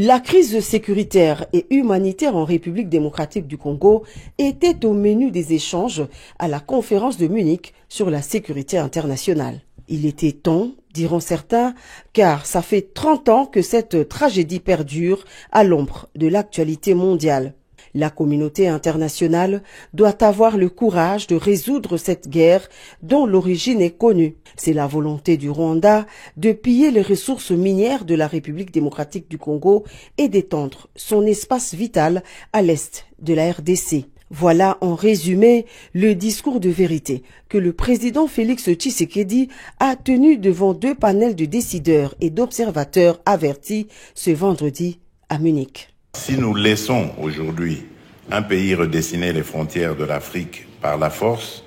La crise sécuritaire et humanitaire en République démocratique du Congo était au menu des échanges à la conférence de Munich sur la sécurité internationale. Il était temps, diront certains, car ça fait 30 ans que cette tragédie perdure à l'ombre de l'actualité mondiale. La communauté internationale doit avoir le courage de résoudre cette guerre dont l'origine est connue. C'est la volonté du Rwanda de piller les ressources minières de la République démocratique du Congo et d'étendre son espace vital à l'est de la RDC. Voilà en résumé le discours de vérité que le président Félix Tshisekedi a tenu devant 2 panels de décideurs et d'observateurs avertis ce vendredi à Munich. Si nous laissons aujourd'hui un pays redessiner les frontières de l'Afrique par la force,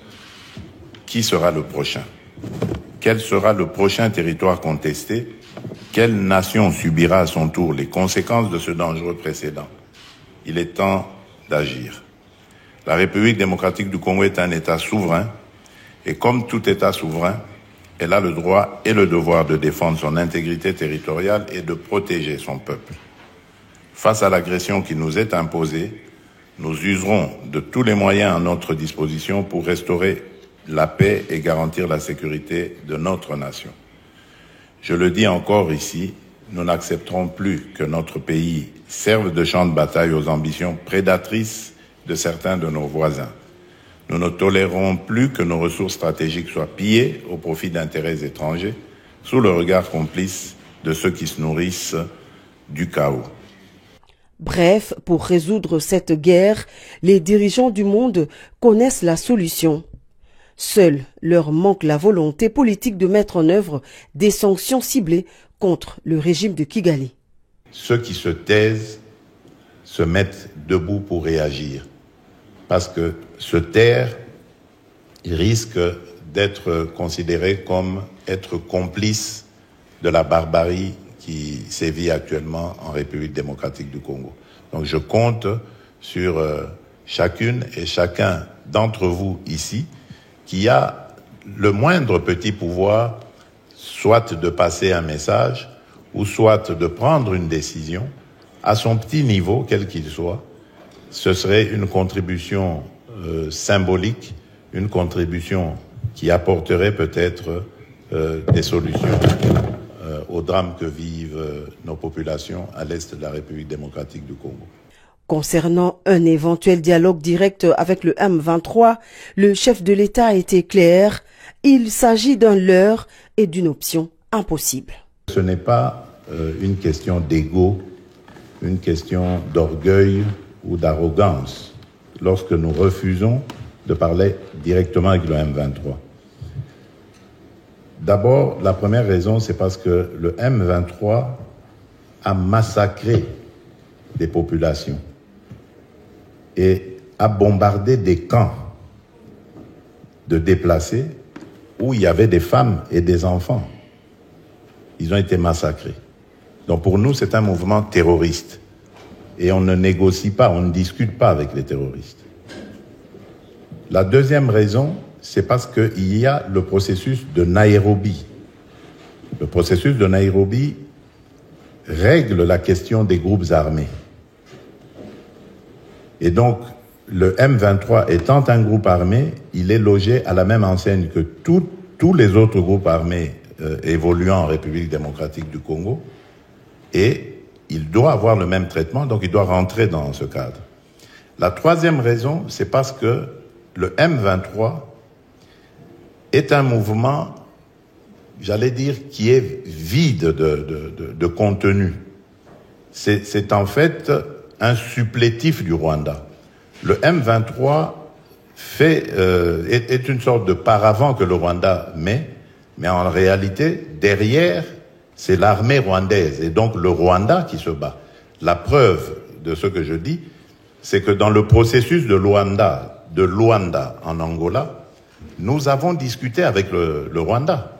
qui sera le prochain? Quel sera le prochain territoire contesté? Quelle nation subira à son tour les conséquences de ce dangereux précédent? Il est temps d'agir. La République démocratique du Congo est un État souverain et comme tout État souverain, elle a le droit et le devoir de défendre son intégrité territoriale et de protéger son peuple. Face à l'agression qui nous est imposée, nous userons de tous les moyens à notre disposition pour restaurer la paix et garantir la sécurité de notre nation. Je le dis encore ici, nous n'accepterons plus que notre pays serve de champ de bataille aux ambitions prédatrices de certains de nos voisins. Nous ne tolérerons plus que nos ressources stratégiques soient pillées au profit d'intérêts étrangers, sous le regard complice de ceux qui se nourrissent du chaos. Bref, pour résoudre cette guerre, les dirigeants du monde connaissent la solution. Seul leur manque la volonté politique de mettre en œuvre des sanctions ciblées contre le régime de Kigali. Ceux qui se taisent se mettent debout pour réagir. Parce que se taire, il risque d'être considéré comme être complice de la barbarie qui sévit actuellement en République démocratique du Congo. Donc je compte sur chacune et chacun d'entre vous ici qui a le moindre petit pouvoir, soit de passer un message ou soit de prendre une décision à son petit niveau, quel qu'il soit. Ce serait une contribution symbolique, une contribution qui apporterait peut-être des solutions au drame que vivent nos populations à l'est de la République démocratique du Congo. Concernant un éventuel dialogue direct avec le M23, le chef de l'État a été clair, il s'agit d'un leurre et d'une option impossible. Ce n'est pas une question d'ego, une question d'orgueil ou d'arrogance lorsque nous refusons de parler directement avec le M23. D'abord, la première raison, c'est parce que le M23 a massacré des populations et a bombardé des camps de déplacés où il y avait des femmes et des enfants. Ils ont été massacrés. Donc pour nous, c'est un mouvement terroriste. Et on ne négocie pas, on ne discute pas avec les terroristes. La deuxième raison, c'est parce qu'il y a le processus de Nairobi. Le processus de Nairobi règle la question des groupes armés. Et donc, le M23 étant un groupe armé, il est logé à la même enseigne que tous les autres groupes armés évoluant en République démocratique du Congo. Et il doit avoir le même traitement, donc il doit rentrer dans ce cadre. La troisième raison, c'est parce que le M23 est un mouvement, j'allais dire, qui est vide de contenu. C'est en fait un supplétif du Rwanda. Le M23 est une sorte de paravent que le Rwanda met, mais en réalité, derrière, c'est l'armée rwandaise et donc le Rwanda qui se bat. La preuve de ce que je dis, c'est que dans le processus de Luanda en Angola, nous avons discuté avec le Rwanda.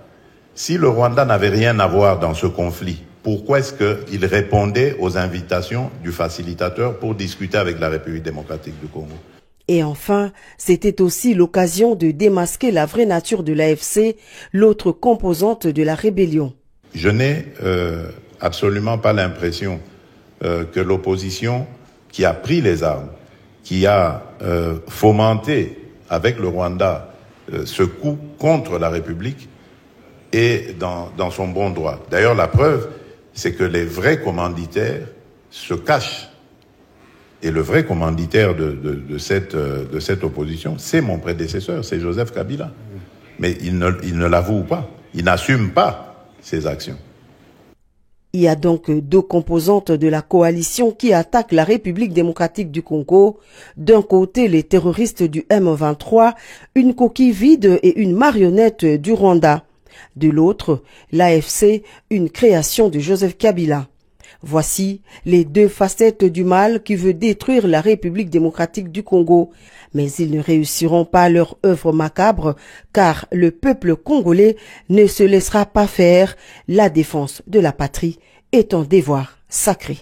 Si le Rwanda n'avait rien à voir dans ce conflit, pourquoi est-ce qu'il répondait aux invitations du facilitateur pour discuter avec la République démocratique du Congo? Et enfin, c'était aussi l'occasion de démasquer la vraie nature de l'AFC, l'autre composante de la rébellion. Je n'ai absolument pas l'impression que l'opposition qui a pris les armes, qui a fomenté avec le Rwanda ce coup contre la République est dans son bon droit. D'ailleurs, la preuve, c'est que les vrais commanditaires se cachent. Et le vrai commanditaire de cette opposition, c'est mon prédécesseur, c'est Joseph Kabila. Mais il ne l'avoue pas, il n'assume pas ses actions. Il y a donc deux composantes de la coalition qui attaquent la République démocratique du Congo. D'un côté, les terroristes du M23, une coquille vide et une marionnette du Rwanda. De l'autre, l'AFC, une création de Joseph Kabila. Voici les deux facettes du mal qui veut détruire la République démocratique du Congo. Mais ils ne réussiront pas leur œuvre macabre, car le peuple congolais ne se laissera pas faire. La défense de la patrie est un devoir sacré.